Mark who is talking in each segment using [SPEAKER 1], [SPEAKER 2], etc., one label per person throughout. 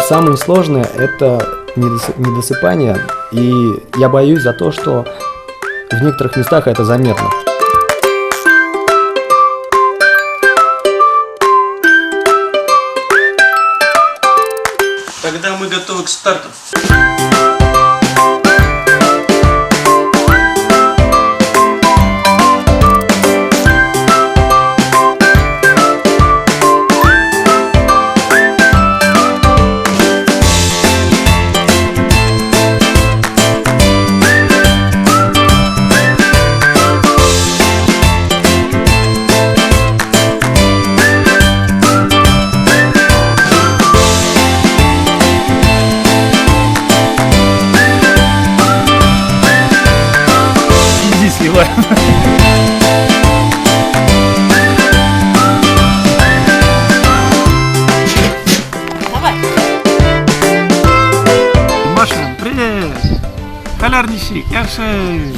[SPEAKER 1] Самое сложное – это недосыпание, и я боюсь за то, что в некоторых местах это заметно.
[SPEAKER 2] Тогда мы готовы к старту.
[SPEAKER 3] Давай.
[SPEAKER 4] Маша, привет! Полярничек, яши!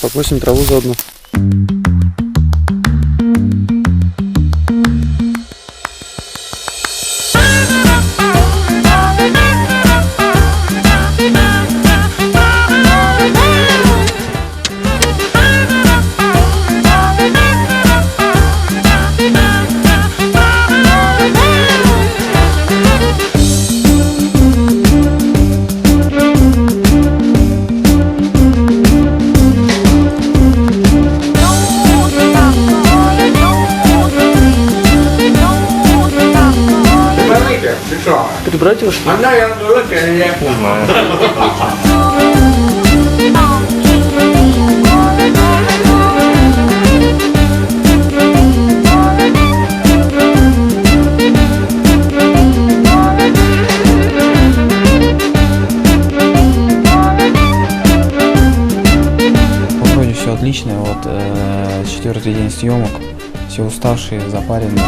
[SPEAKER 1] Покосим траву заодно. Прибрать его, что ли?
[SPEAKER 4] Не знаю.
[SPEAKER 5] Вроде все отлично, вот четвертый день съемок, все уставшие, запаренные.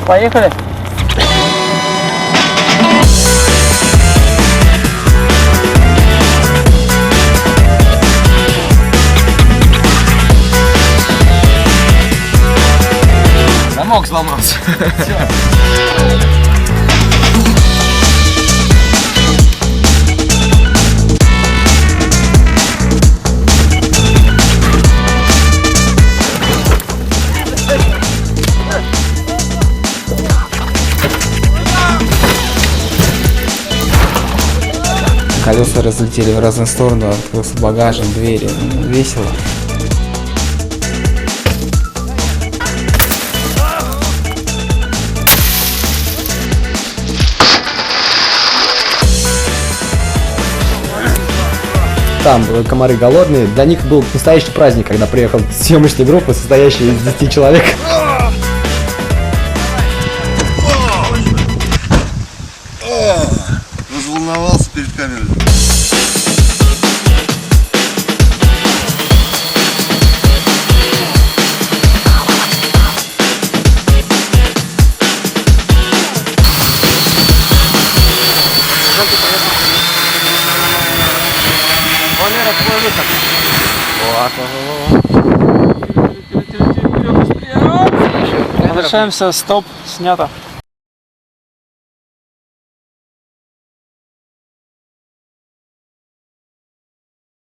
[SPEAKER 3] Поехали.
[SPEAKER 2] Замок сломался.
[SPEAKER 5] Колеса разлетели в разные стороны, открылся багажник, двери. Весело.
[SPEAKER 1] Там комары голодные. Для них был настоящий праздник, когда приехал съемочная группа, состоящая из 10 человек.
[SPEAKER 6] Разволновался перед камерой.
[SPEAKER 2] Валера, твой выход.
[SPEAKER 3] Возвращаемся, стоп, снято.